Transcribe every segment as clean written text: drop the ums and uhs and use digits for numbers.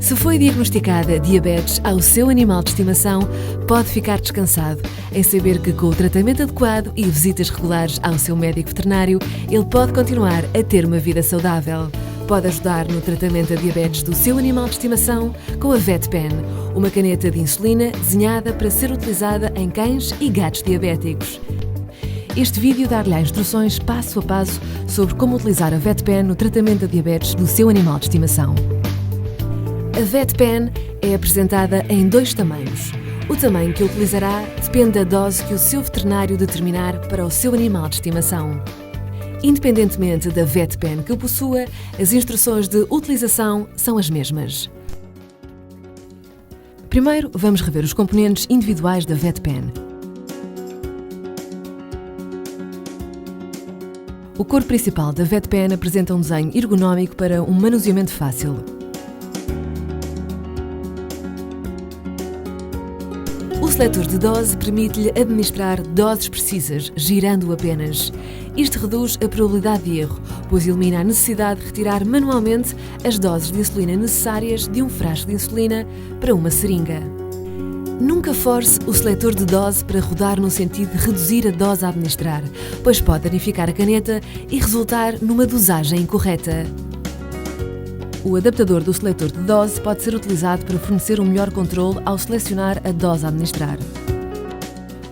Se foi diagnosticada diabetes ao seu animal de estimação, pode ficar descansado em saber que, com o tratamento adequado e visitas regulares ao seu médico veterinário, ele pode continuar a ter uma vida saudável. Pode ajudar no tratamento da diabetes do seu animal de estimação com a VetPen, uma caneta de insulina desenhada para ser utilizada em cães e gatos diabéticos. Este vídeo dá-lhe instruções passo a passo sobre como utilizar a VetPen no tratamento da diabetes do seu animal de estimação. A VetPen é apresentada em 2 tamanhos. O tamanho que utilizará depende da dose que o seu veterinário determinar para o seu animal de estimação. Independentemente da VetPen que possua, as instruções de utilização são as mesmas. Primeiro, vamos rever os componentes individuais da VetPen. O corpo principal da VetPen apresenta um desenho ergonómico para um manuseamento fácil. O seletor de dose permite-lhe administrar doses precisas, girando apenas. Isto reduz a probabilidade de erro, pois elimina a necessidade de retirar manualmente as doses de insulina necessárias de um frasco de insulina para uma seringa. Nunca force o seletor de dose para rodar no sentido de reduzir a dose a administrar, pois pode danificar a caneta e resultar numa dosagem incorreta. O adaptador do seletor de dose pode ser utilizado para fornecer um melhor controle ao selecionar a dose a administrar.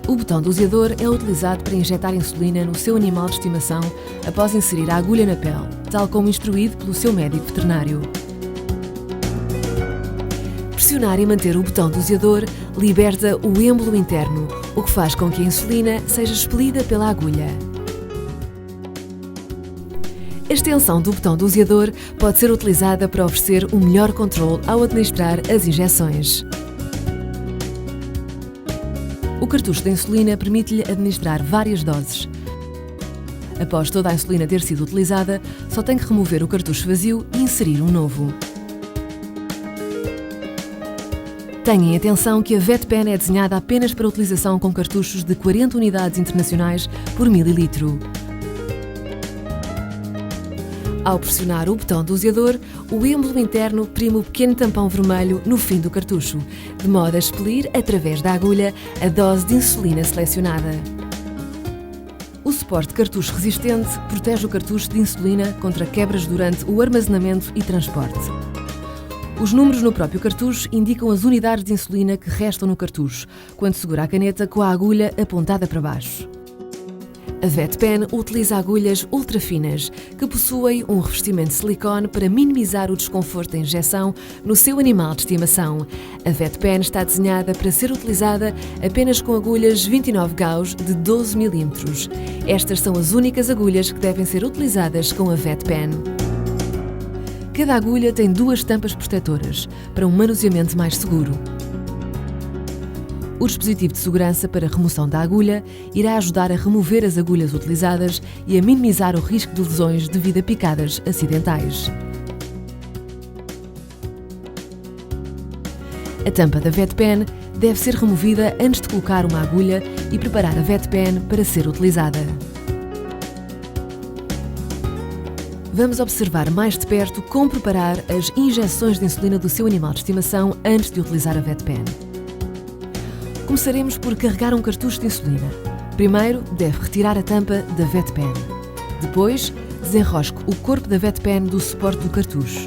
O botão doseador é utilizado para injetar insulina no seu animal de estimação após inserir a agulha na pele, tal como instruído pelo seu médico veterinário. Pressionar e manter o botão doseador liberta o êmbolo interno, o que faz com que a insulina seja expelida pela agulha. A extensão do botão doseador pode ser utilizada para oferecer um melhor controle ao administrar as injeções. O cartucho de insulina permite-lhe administrar várias doses. Após toda a insulina ter sido utilizada, só tem que remover o cartucho vazio e inserir um novo. Tenham atenção que a VetPen é desenhada apenas para utilização com cartuchos de 40 unidades internacionais por mililitro. Ao pressionar o botão doseador, o êmbolo interno prime o pequeno tampão vermelho no fim do cartucho, de modo a expelir, através da agulha, a dose de insulina selecionada. O suporte de cartucho resistente protege o cartucho de insulina contra quebras durante o armazenamento e transporte. Os números no próprio cartucho indicam as unidades de insulina que restam no cartucho, quando segura a caneta com a agulha apontada para baixo. A VetPen utiliza agulhas ultra finas, que possuem um revestimento de silicone para minimizar o desconforto da injeção no seu animal de estimação. A VetPen está desenhada para ser utilizada apenas com agulhas 29 gauss de 12 mm. Estas são as únicas agulhas que devem ser utilizadas com a VetPen. Cada agulha tem 2 tampas protetoras, para um manuseamento mais seguro. O dispositivo de segurança para remoção da agulha irá ajudar a remover as agulhas utilizadas e a minimizar o risco de lesões devido a picadas acidentais. A tampa da VetPen deve ser removida antes de colocar uma agulha e preparar a VetPen para ser utilizada. Vamos observar mais de perto como preparar as injeções de insulina do seu animal de estimação antes de utilizar a VetPen. Começaremos por carregar um cartucho de insulina. Primeiro, deve retirar a tampa da VetPen. Depois, desenrosque o corpo da VetPen do suporte do cartucho.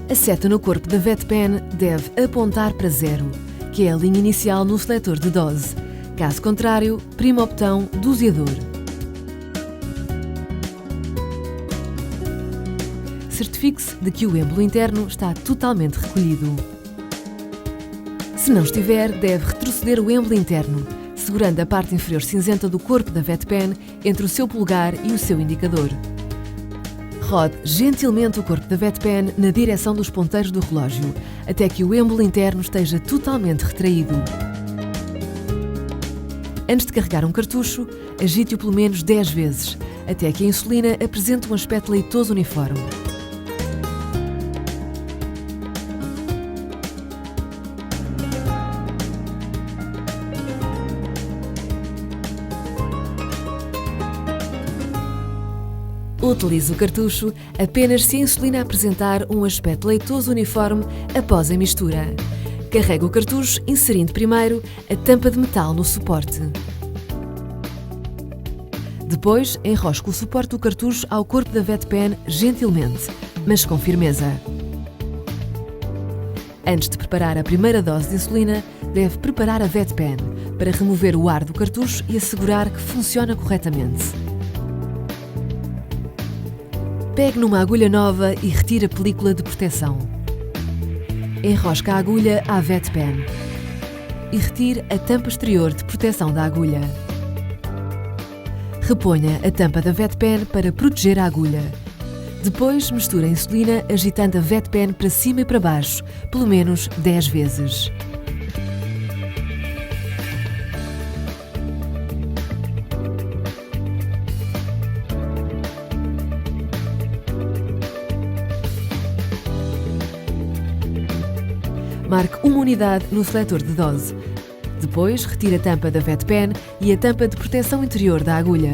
A seta no corpo da VetPen deve apontar para 0, que é a linha inicial no seletor de dose. Caso contrário, prima o botão doseador. Certifique-se de que o êmbolo interno está totalmente recolhido. Se não estiver, deve retroceder o êmbolo interno, segurando a parte inferior cinzenta do corpo da VetPen entre o seu polegar e o seu indicador. Rode gentilmente o corpo da VetPen na direção dos ponteiros do relógio, até que o êmbolo interno esteja totalmente retraído. Antes de carregar um cartucho, agite-o pelo menos 10 vezes, até que a insulina apresente um aspecto leitoso uniforme. Utilize o cartucho apenas se a insulina apresentar um aspecto leitoso uniforme após a mistura. Carregue o cartucho inserindo primeiro a tampa de metal no suporte. Depois, enrosque o suporte do cartucho ao corpo da VetPen gentilmente, mas com firmeza. Antes de preparar a primeira dose de insulina, deve preparar a VetPen para remover o ar do cartucho e assegurar que funciona corretamente. Pegue numa agulha nova e retire a película de proteção. Enrosque a agulha à VetPen e retire a tampa exterior de proteção da agulha. Reponha a tampa da VetPen para proteger a agulha. Depois, misture a insulina agitando a VetPen para cima e para baixo, pelo menos 10 vezes. Marque uma unidade no seletor de dose. Depois, retire a tampa da VetPen e a tampa de proteção interior da agulha.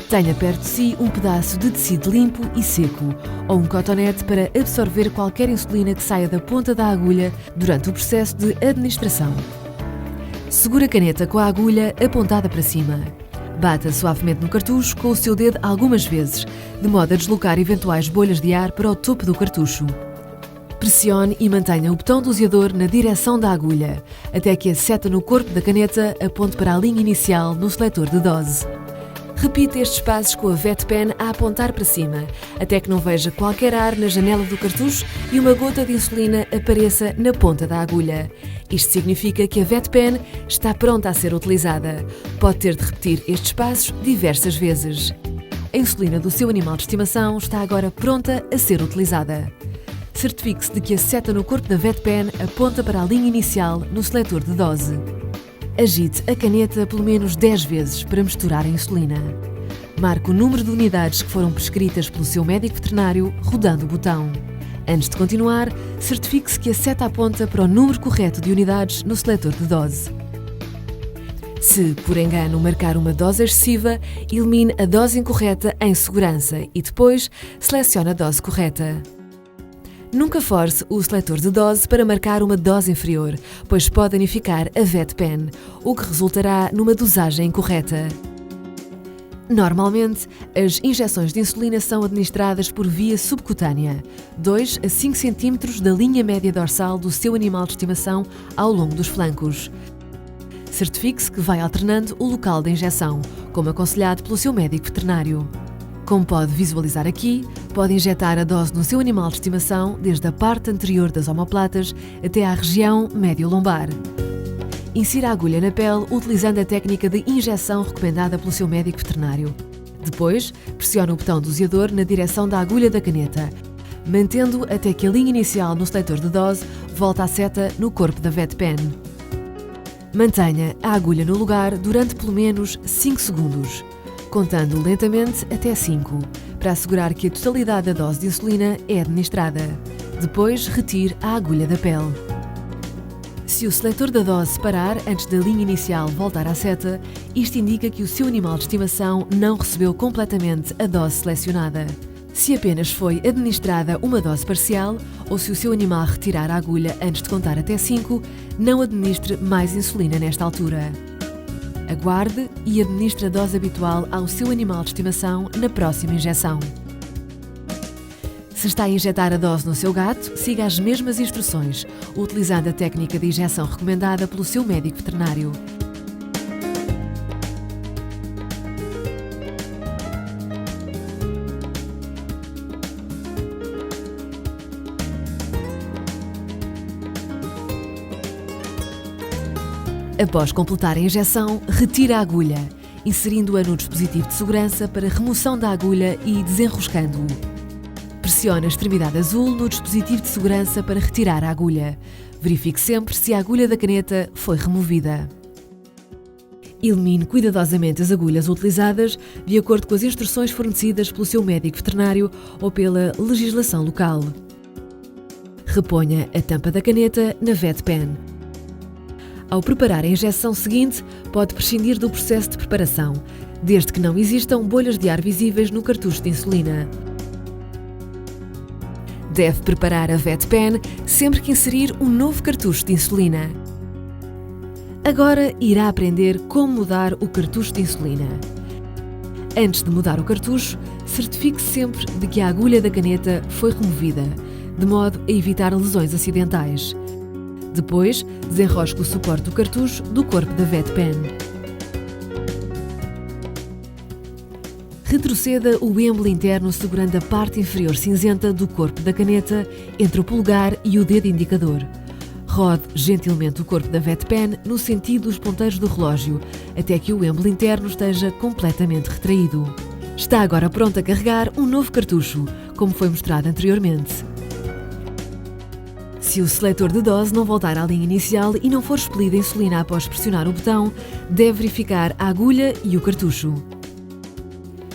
Tenha perto de si um pedaço de tecido limpo e seco ou um cotonete para absorver qualquer insulina que saia da ponta da agulha durante o processo de administração. Segure a caneta com a agulha apontada para cima. Bata suavemente no cartucho com o seu dedo algumas vezes, de modo a deslocar eventuais bolhas de ar para o topo do cartucho. Pressione e mantenha o botão doseador na direção da agulha, até que a seta no corpo da caneta aponte para a linha inicial no seletor de dose. Repita estes passos com a VetPen a apontar para cima, até que não veja qualquer ar na janela do cartucho e uma gota de insulina apareça na ponta da agulha. Isto significa que a VetPen está pronta a ser utilizada. Pode ter de repetir estes passos diversas vezes. A insulina do seu animal de estimação está agora pronta a ser utilizada. Certifique-se de que a seta no corpo da VetPen aponta para a linha inicial no seletor de dose. Agite a caneta pelo menos 10 vezes para misturar a insulina. Marque o número de unidades que foram prescritas pelo seu médico veterinário rodando o botão. Antes de continuar, certifique-se que a seta aponta para o número correto de unidades no seletor de dose. Se, por engano, marcar uma dose excessiva, elimine a dose incorreta em segurança e depois selecione a dose correta. Nunca force o seletor de dose para marcar uma dose inferior, pois pode danificar a VetPen, o que resultará numa dosagem incorreta. Normalmente, as injeções de insulina são administradas por via subcutânea, 2 a 5 cm da linha média dorsal do seu animal de estimação ao longo dos flancos. Certifique-se que vai alternando o local da injeção, como aconselhado pelo seu médico veterinário. Como pode visualizar aqui, pode injetar a dose no seu animal de estimação desde a parte anterior das omoplatas até à região médio-lombar. Insira a agulha na pele utilizando a técnica de injeção recomendada pelo seu médico veterinário. Depois, pressione o botão doseador na direção da agulha da caneta, mantendo até que a linha inicial no seletor de dose volte à seta no corpo da VetPen. Mantenha a agulha no lugar durante pelo menos 5 segundos. Contando lentamente até 5, para assegurar que a totalidade da dose de insulina é administrada. Depois, retire a agulha da pele. Se o seletor da dose parar antes da linha inicial voltar à seta, isto indica que o seu animal de estimação não recebeu completamente a dose selecionada. Se apenas foi administrada uma dose parcial, ou se o seu animal retirar a agulha antes de contar até 5, não administre mais insulina nesta altura. Aguarde e administre a dose habitual ao seu animal de estimação na próxima injeção. Se está a injetar a dose no seu gato, siga as mesmas instruções, utilizando a técnica de injeção recomendada pelo seu médico veterinário. Após completar a injeção, retire a agulha, inserindo-a no dispositivo de segurança para remoção da agulha e desenroscando-o. Pressione a extremidade azul no dispositivo de segurança para retirar a agulha. Verifique sempre se a agulha da caneta foi removida. Elimine cuidadosamente as agulhas utilizadas de acordo com as instruções fornecidas pelo seu médico veterinário ou pela legislação local. Reponha a tampa da caneta na VetPen. Ao preparar a injeção seguinte, pode prescindir do processo de preparação, desde que não existam bolhas de ar visíveis no cartucho de insulina. Deve preparar a VetPen sempre que inserir um novo cartucho de insulina. Agora irá aprender como mudar o cartucho de insulina. Antes de mudar o cartucho, certifique-se sempre de que a agulha da caneta foi removida, de modo a evitar lesões acidentais. Depois, desenrosque o suporte do cartucho do corpo da VetPen. Retroceda o êmbolo interno segurando a parte inferior cinzenta do corpo da caneta entre o polegar e o dedo indicador. Rode gentilmente o corpo da VetPen no sentido dos ponteiros do relógio, até que o êmbolo interno esteja completamente retraído. Está agora pronto a carregar um novo cartucho, como foi mostrado anteriormente. Se o seletor de dose não voltar à linha inicial e não for expelida a insulina após pressionar o botão, deve verificar a agulha e o cartucho.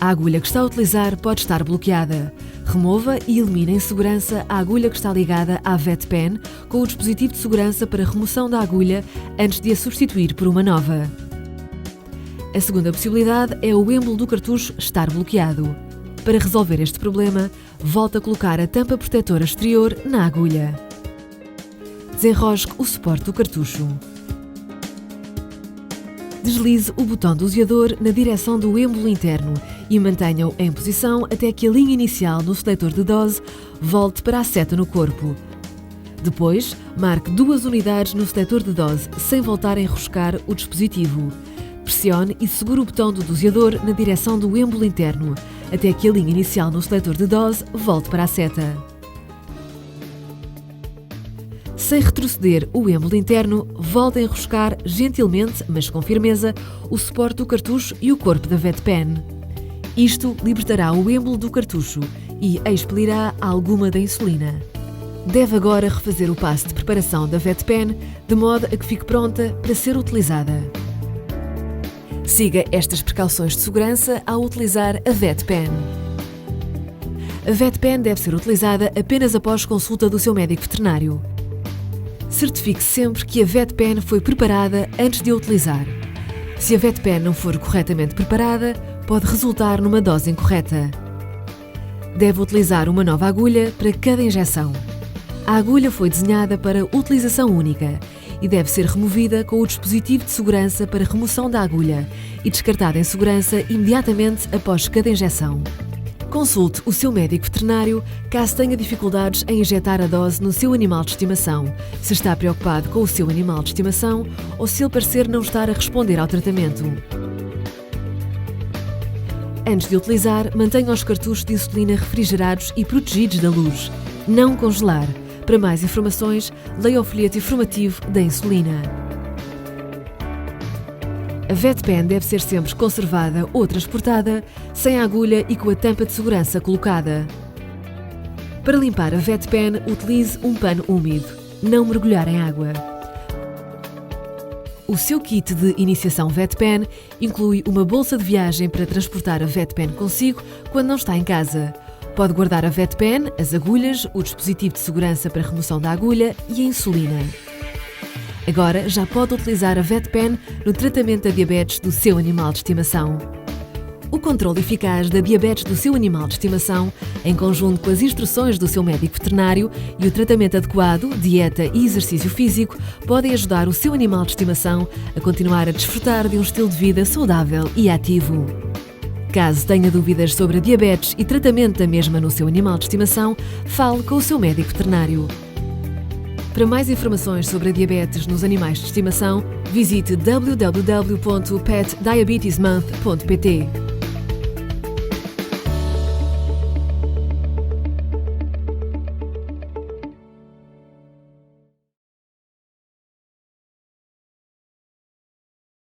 A agulha que está a utilizar pode estar bloqueada. Remova e elimine em segurança a agulha que está ligada à VetPen com o dispositivo de segurança para remoção da agulha antes de a substituir por uma nova. A segunda possibilidade é o êmbolo do cartucho estar bloqueado. Para resolver este problema, volte a colocar a tampa protetora exterior na agulha. Desenrosque o suporte do cartucho. Deslize o botão doseador na direção do êmbolo interno e mantenha-o em posição até que a linha inicial no seletor de dose volte para a seta no corpo. Depois, marque 2 unidades no seletor de dose sem voltar a enroscar o dispositivo. Pressione e segure o botão do doseador na direção do êmbolo interno até que a linha inicial no seletor de dose volte para a seta. Sem retroceder o êmbolo interno, volte a enroscar gentilmente, mas com firmeza, o suporte do cartucho e o corpo da VetPen. Isto libertará o êmbolo do cartucho e expelirá alguma da insulina. Deve agora refazer o passo de preparação da VetPen de modo a que fique pronta para ser utilizada. Siga estas precauções de segurança ao utilizar a VetPen. A VetPen deve ser utilizada apenas após consulta do seu médico veterinário. Certifique sempre que a VetPen foi preparada antes de a utilizar. Se a VetPen não for corretamente preparada, pode resultar numa dose incorreta. Deve utilizar uma nova agulha para cada injeção. A agulha foi desenhada para utilização única e deve ser removida com o dispositivo de segurança para remoção da agulha e descartada em segurança imediatamente após cada injeção. Consulte o seu médico veterinário caso tenha dificuldades em injetar a dose no seu animal de estimação, se está preocupado com o seu animal de estimação ou se ele parecer não estar a responder ao tratamento. Antes de utilizar, mantenha os cartuchos de insulina refrigerados e protegidos da luz. Não congelar. Para mais informações, leia o folheto informativo da insulina. A VetPen deve ser sempre conservada ou transportada sem a agulha e com a tampa de segurança colocada. Para limpar a VetPen, utilize um pano úmido. Não mergulhar em água. O seu kit de iniciação VetPen inclui uma bolsa de viagem para transportar a VetPen consigo quando não está em casa. Pode guardar a VetPen, as agulhas, o dispositivo de segurança para remoção da agulha e a insulina. Agora já pode utilizar a VetPen no tratamento da diabetes do seu animal de estimação. O controle eficaz da diabetes do seu animal de estimação, em conjunto com as instruções do seu médico veterinário e o tratamento adequado, dieta e exercício físico, podem ajudar o seu animal de estimação a continuar a desfrutar de um estilo de vida saudável e ativo. Caso tenha dúvidas sobre a diabetes e tratamento da mesma no seu animal de estimação, fale com o seu médico veterinário. Para mais informações sobre a diabetes nos animais de estimação, visite www.petdiabetesmonth.pt.